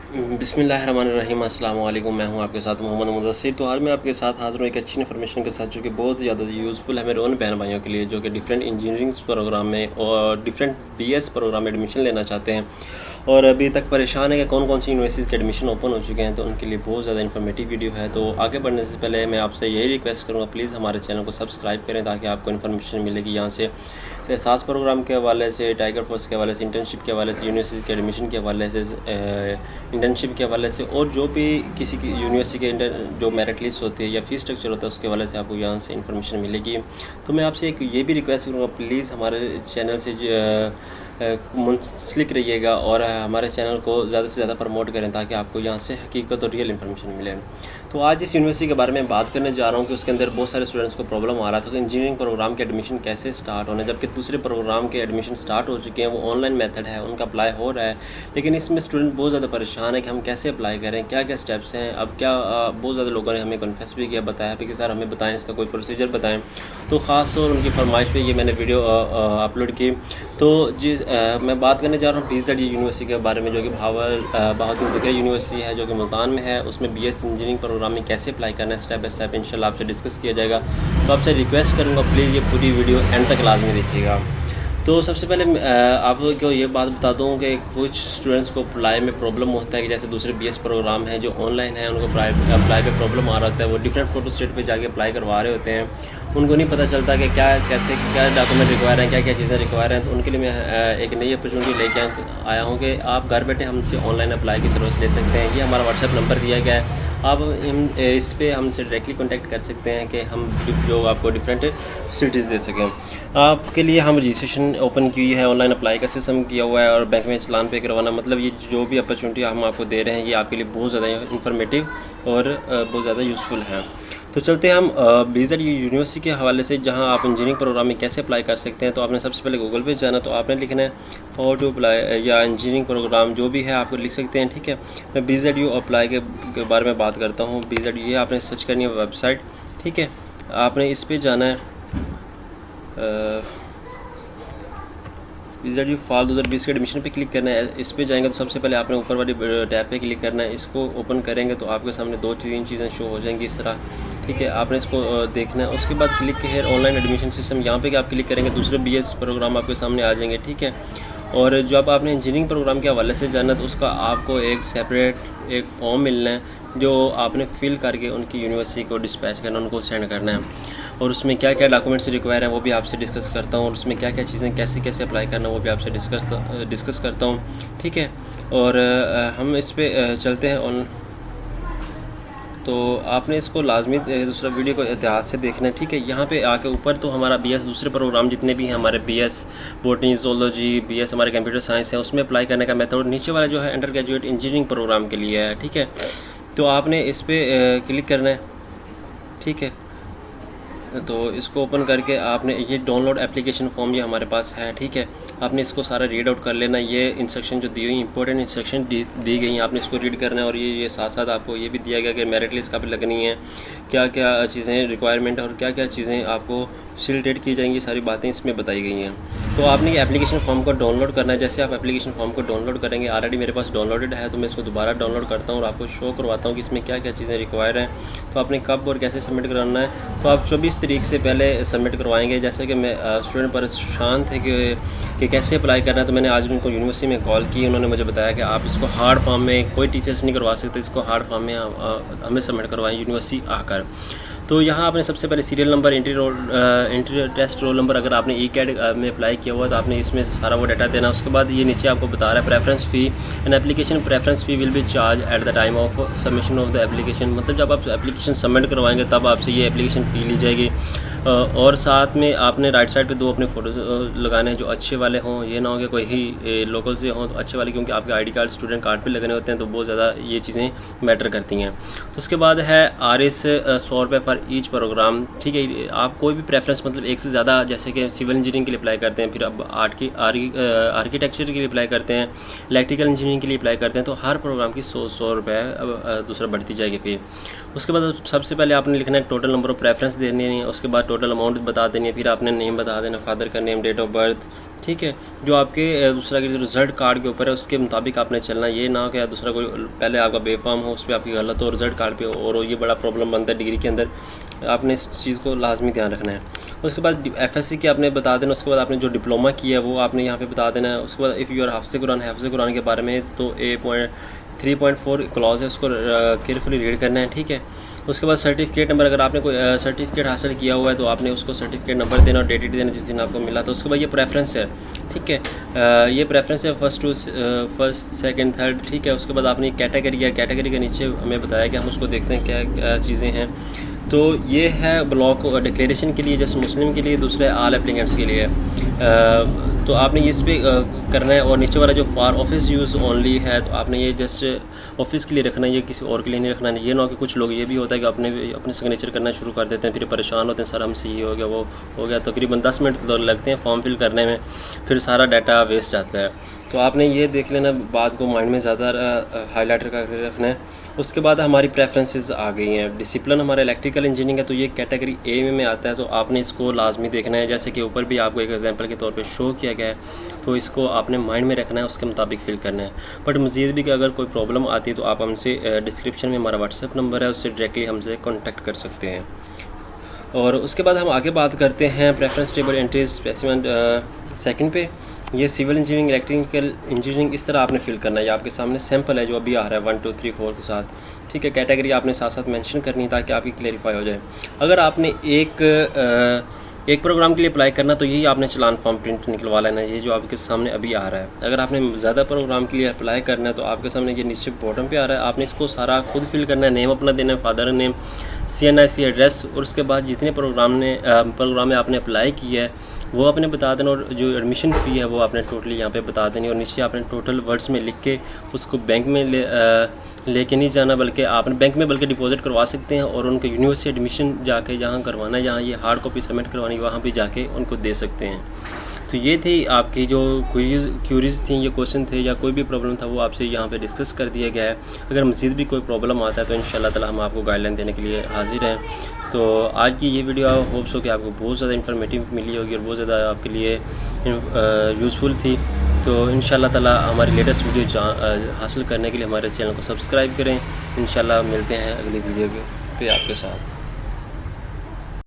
बिस्मिल्लाहिर्रहमानिर्रहीम। अस्सलाम वालेकुम। मैं हूं आपके साथ मोहम्मद मुदस्सिर। तो आज मैं आपके साथ हाज़िर हूँ एक अच्छी इन्फॉर्मेशन के साथ जो कि बहुत ज़्यादा यूज़फुल है मेरे उन बहन भाइयों के लिए जो कि डिफरेंट इंजीनियरिंग प्रोग्राम में और डिफरेंट बीएस प्रोग्राम में एडमिशन लेना चाहते हैं और अभी तक परेशान है कि कौन कौन सी यूनिवर्सिटीज़ के एडमिशन ओपन हो चुके हैं। तो उनके लिए बहुत ज़्यादा इन्फॉर्मेटिव वीडियो है। तो आगे बढ़ने से पहले मैं आपसे यही रिक्वेस्ट करूँगा, प्लीज़ हमारे चैनल को सब्सक्राइब करें ताकि आपको इन्फॉर्मेशन मिलेगी यहाँ से एहसास प्रोग्राम के हवाले से, टाइगर फोर्स के हवाले से, इंटर्नशिप के हवाले से, यूनिवर्सिटी के एडमिशन के हवाले से, इंटर्नशिप के हवाले से और जो भी किसी की यूनिवर्सिटी के जो मेरिट लिस्ट होती है या फ़ीस स्ट्रक्चर होता है उसके हवाले से आपको यहाँ से इन्फॉर्मेशन मिलेगी। तो मैं आपसे एक ये भी रिक्वेस्ट करूँगा, प्लीज़ हमारे चैनल से मुंसलिक रहिएगा और हमारे चैनल को ज़्यादा से ज़्यादा प्रमोट करें ताकि आपको यहाँ से हकीकत और रियल इन्फॉर्मेशन मिले। तो आज इस यूनिवर्सिटी के बारे में बात करने जा रहा हूँ कि उसके अंदर बहुत सारे स्टूडेंट्स को प्रॉब्लम आ रहा था कि इंजीनियरिंग प्रोग्राम के एडमिशन कैसे स्टार्ट होना, जबकि दूसरे प्रोग्राम के एडमिशन स्टार्ट हो चुके हैं, वो ऑनलाइन मेथड है, उनका अप्लाई हो रहा है, लेकिन इसमें स्टूडेंट बहुत ज़्यादा परेशान है कि हम कैसे अप्लाई करें, क्या क्या स्टेप्स हैं। अब क्या बहुत ज़्यादा लोगों ने हमें कन्फेस भी किया, बताया भी कि सर हमें बताएं, इसका कोई प्रोसीजर बताएं। तो ख़ास तौर उनकी फरमाइश पे ये मैंने वीडियो अपलोड की। तो मैं बात करने जा रहा हूँ PZ यूनिवर्सिटी के बारे में जो कि बहाउद्दीन ज़किया यूनिवर्सिटी है जो कि मुल्तान में है। उसमें BS इंजीनियरिंग प्रोग्राम में कैसे अप्लाई करना है स्टेप बाय स्टेप इंशाल्लाह आपसे डिस्कस किया जाएगा। तो आपसे रिक्वेस्ट करूँगा प्लीज़ ये पूरी वीडियो एंड तक लाजमी देखिएगा। तो सबसे पहले आपको ये बात बता दूं कि कुछ स्टूडेंट्स को अप्लाई में प्रॉब्लम होता है कि जैसे दूसरे BS प्रोग्राम हैं जो ऑनलाइन है, उनको अप्लाई पे प्रॉब्लम आ रहा होता है, वो डिफरेंट फोटो स्टेट पे जाके अप्लाई करवा रहे होते हैं, उनको नहीं पता चलता कि क्या कैसे क्या डॉक्यूमेंट रिक्वायर हैं, क्या क्या चीज़ें रिक्वायर हैं। तो उनके लिए मैं एक नई अपॉर्चुनिटी लेके आया हूँ कि आप घर बैठे हमसे ऑनलाइन अप्लाई की सर्विस ले सकते हैं। ये हमारा व्हाट्सएप नंबर दिया गया है, आप इस पे हमसे डायरेक्टली कांटेक्ट कर सकते हैं कि हम जो आपको डिफरेंट फैसिलिटीज़ दे सकें। आपके लिए हम रजिस्ट्रेशन ओपन की है, ऑनलाइन अप्लाई का सिस्टम किया हुआ है और बैंक में चालान पे करवाना, मतलब ये जो भी अपॉर्चुनिटी हम आपको दे रहे हैं ये आपके लिए बहुत ज़्यादा इन्फॉर्मेटिव और बहुत ज़्यादा यूज़फुल है। तो चलते हैं हम BZ यूनिवर्सिटी के हवाले से जहां आप इंजीनियरिंग प्रोग्राम में कैसे अप्लाई कर सकते हैं। तो आपने सबसे पहले गूगल पे जाना, तो आपने लिखना है हाउ टू अप्लाई या इंजीनियरिंग प्रोग्राम जो भी है आपको लिख सकते हैं, ठीक है। मैं BZU अप्लाई के बारे में बात करता हूँ। BZU ये आपने सर्च करनी है वेबसाइट, ठीक है। आपने इस पर जाना है BZU फॉल 2020 के एडमिशन पे क्लिक करना है। इस पे जाएंगे तो सबसे पहले आपने ऊपर वाली टैब पे क्लिक करना है। इसको ओपन करेंगे तो आपके सामने 2-3 चीज़ें शो हो जाएंगी इस तरह, ठीक है। आपने इसको देखना है। उसके बाद क्लिक है ऑनलाइन एडमिशन सिस्टम, यहाँ पे आप क्लिक करेंगे दूसरे BS प्रोग्राम आपके सामने आ जाएंगे, ठीक है। और जब आपने इंजीनियरिंग प्रोग्राम के हवाले से जाना तो उसका आपको एक सेपरेट एक फॉर्म मिलना है जो आपने फिल करके उनकी यूनिवर्सिटी को डिस्पैच करना, उनको सेंड करना है। और उसमें क्या क्या डॉक्यूमेंट्स रिक्वायर हैं वो भी आपसे डिस्कस करता हूँ, और उसमें क्या क्या चीज़ें कैसे कैसे अप्लाई करना वो भी आपसे डिस्कस करता हूँ, ठीक है। और हम इस पर चलते हैं ऑन। तो आपने इसको लाजमी दूसरा वीडियो को एहतियात से देखना है, ठीक है। यहाँ पे आके ऊपर तो हमारा BS दूसरे प्रोग्राम जितने भी हैं हमारे BS बॉटनी ज़ूलॉजी, BS हमारे कंप्यूटर साइंस है, उसमें अप्लाई करने का मेथड, और नीचे वाला जो है अंडर ग्रेजुएट इंजीनियरिंग प्रोग्राम के लिए है, ठीक है। तो आपने इस पर क्लिक करना है, ठीक है। तो इसको ओपन करके आपने ये डाउनलोड एप्लीकेशन फॉर्म ये हमारे पास है, ठीक है। आपने इसको सारा रीड आउट कर लेना। ये इंस्ट्रक्शन जो दी हुई इंपॉर्टेंट इंस्ट्रक्शन दी गई हैं, आपने इसको रीड करना है। और ये साथ साथ आपको ये भी दिया गया कि मेरिट लिस्ट कब लगनी है, क्या क्या चीज़ें रिक्वायरमेंट और क्या क्या चीज़ें आपको फैसिलिटेट की जाएंगी, सारी बातें इसमें बताई गई हैं। तो आपने ये एप्लीकेशन फॉर्म को डाउनलोड करना है। जैसे आप एप्लीकेशन फॉर्म को डाउनलोड करेंगे, ऑलरेडी मेरे पास डाउनलोडेड है तो मैं इसको दोबारा डाउनलोड करता हूँ और आपको शो करवाता हूँ कि इसमें क्या क्या चीज़ें रिक्वायर हैं, तो आपने कब और कैसे सबमिट कराना है। तो आप 24 तारीख से पहले सबमिट करवाएंगे। जैसे कि मैं स्टूडेंट परेशान थे कि कैसे अप्लाई करना है, तो मैंने आज उनको यूनिवर्सिटी में कॉल की, उन्होंने मुझे बताया कि आप इसको हार्ड फॉर्म में, कोई टीचर्स नहीं करवा सकते, इसको हार्ड फॉर्म में हमें सबमिट करवाएं यूनिवर्सिटी आकर। तो यहाँ आपने सबसे पहले serial number, entry test roll number, अगर आपने ECAT में अप्लाई किया हुआ तो आपने इसमें सारा वो डाटा देना। उसके बाद ये नीचे आपको बता रहा है preference fee, an application preference fee will be charge at the time of submission of the application, मतलब जब आप एप्लीकेशन सबमिट करवाएंगे तब आपसे ये एप्लीकेशन फ़ी ली जाएगी। और साथ में आपने राइट साइड पे 2 अपने फ़ोटो लगाने हैं जो अच्छे वाले हों, ये ना हो कि कोई ही लोकल से हों, तो अच्छे वाले, क्योंकि आपके ID कार्ड स्टूडेंट कार्ड पे लगने होते हैं तो बहुत ज़्यादा ये चीज़ें मैटर करती हैं। तो उसके बाद है RS 100 रुपये फॉर ईच प्रोग्राम, ठीक है। आप कोई भी प्रेफरेंस, मतलब एक से ज़्यादा, जैसे कि सिविल इंजीनियरिंग के लिए अप्लाई करते हैं, फिर अब आर्किटेक्चर के लिए अप्लाई करते हैं, इलेक्ट्रिकल इंजीनियरिंग के लिए अप्लाई करते हैं, तो हर प्रोग्राम की 100 रुपये अब दूसरा बढ़ती जाएगी फ़ी। उसके बाद सबसे पहले आपने लिखना है टोटल नंबर ऑफ़ प्रेफरेंस देनी है, उसके बाद टोटल अमाउंट बता देनी है, फिर आपने नेम बता देना, फादर का नेम, डेट ऑफ बर्थ, ठीक है। जो आपके दूसरा के जो रिज़ल्ट कार्ड के ऊपर है उसके मुताबिक आपने चलना, ये ना हो कि दूसरा कोई पहले आपका बेफाम हो, उस पर आपकी गलत हो, रिज़ल्ट कार्ड पे हो, और ये बड़ा प्रॉब्लम बनता है डिग्री के अंदर। आपने इस चीज़ को लाजमी ध्यान रखना है। उसके बाद एफएससी की आपने बता देना, उसके बाद आपने जो डिप्लोमा किया है वो आपने यहाँ पे बता देना है। उसके बाद इफ़ यू आर हाफ़िज़ कुरान के बारे में तो 3.4 क्लॉज है, उसको केयरफुली रीड करना है, ठीक है। उसके बाद सर्टिफिकेट नंबर, अगर आपने कोई सर्टिफिकेट हासिल किया हुआ है तो आपने उसको सर्टिफिकेट नंबर देना और डेट देना जिस दिन आपको मिला। तो उसके बाद ये प्रेफरेंस है, ठीक है। ये प्रेफरेंस है फर्स्ट सेकंड थर्ड, ठीक है। उसके बाद आपने कैटेगरी है, कैटेगरी के नीचे हमें बताया कि हम उसको देखते हैं क्या क्या चीज़ें हैं। तो ये है ब्लॉक डिक्लेरेशन के लिए, जैसे मुस्लिम के लिए, दूसरा आल एप्लीकेंट्स के लिए। तो आपने इस पर करना है। और नीचे वाला जो फॉर ऑफिस यूज़ ओनली है तो आपने ये जस्ट ऑफिस के लिए रखना है, ये किसी और के लिए नहीं रखना है। ये ना कि कुछ लोग ये भी होता है कि अपने सिग्नेचर करना शुरू कर देते हैं, फिर परेशान होते हैं, सर हमसे ये हो गया वो हो गया। तकरीबन 10 मिनट तो लगते हैं फॉर्म फिल करने में, फिर सारा डाटा वेस्ट जाता है। तो आपने ये देख लेना, बात को माइंड में ज़्यादा हाईलाइटर करके रखना है। उसके बाद हमारी प्रेफरेंसेस आ गई हैं। डिसिप्लिन हमारा इलेक्ट्रिकल इंजीनियरिंग है तो ये कैटेगरी ए में आता है, तो आपने इसको लाजमी देखना है। जैसे कि ऊपर भी आपको एक एग्जांपल के तौर पे शो किया गया है, तो इसको आपने माइंड में रखना है, उसके मुताबिक फिल करना है। बट मज़ीद भी कि अगर कोई प्रॉब्लम आती है तो आप हमसे डिस्क्रिप्शन में हमारा व्हाट्सएप नंबर है, उससे डायरेक्टली हमसे कॉन्टैक्ट कर सकते हैं। और उसके बाद हम आगे बात करते हैं preference table entries specimen second पे। ये सिविल इंजीनियरिंग, इलेक्ट्रिकल इंजीनियरिंग इस तरह आपने फिल करना है। ये आपके सामने सैम्पल है जो अभी आ रहा है 1 2 3 4 के साथ, ठीक है। कैटेगरी आपने साथ साथ मेंशन करनी है ताकि आपकी क्लेरिफाई हो जाए। अगर आपने एक प्रोग्राम के लिए अप्लाई करना तो यही आपने चलान फॉर्म प्रिंट निकलवा लेना है, ये जो आपके सामने अभी आ रहा है। अगर आपने ज़्यादा प्रोग्राम के लिए अप्लाई करना है तो आपके सामने ये नीचे बॉटम पे आ रहा है, आपने इसको सारा खुद फिल करना है। नेम अपना देना है, फादर नेम, CNIC एड्रेस, और उसके बाद जितने प्रोग्राम में आपने अप्लाई किया है वो आपने बता देना, और जो एडमिशन फ़ी है वो आपने टोटली यहाँ पे बता देनी। और नीचे आपने टोटल वर्ड्स में लिख के उसको बैंक में लेके नहीं जाना, बल्कि आपने बैंक में डिपॉजिट करवा सकते हैं, और उनको यूनिवर्सिटी एडमिशन जाके जहाँ करवाना है, जहाँ ये हार्ड कॉपी सबमिट करवानी, वहाँ भी जाके उनको दे सकते हैं। तो ये थी आपकी जो क्यूरीज थी, ये क्वेश्चन थे या कोई भी प्रॉब्लम था वो आपसे यहाँ पे डिस्कस कर दिया गया है। अगर मज़ीद भी कोई प्रॉब्लम आता है तो इंशाल्लाह ताला हम आपको गाइडलाइन देने के लिए हाजिर हैं। तो आज की ये वीडियो होप्स हो कि आपको बहुत ज़्यादा इन्फॉर्मेटिव मिली होगी और बहुत ज़्यादा आपके लिए यूज़फुल थी। तो इंशाल्लाह ताला हमारी लेटेस्ट वीडियो हासिल करने के लिए हमारे चैनल को सब्सक्राइब करें। इंशाल्लाह मिलते हैं अगली वीडियो पे आपके साथ।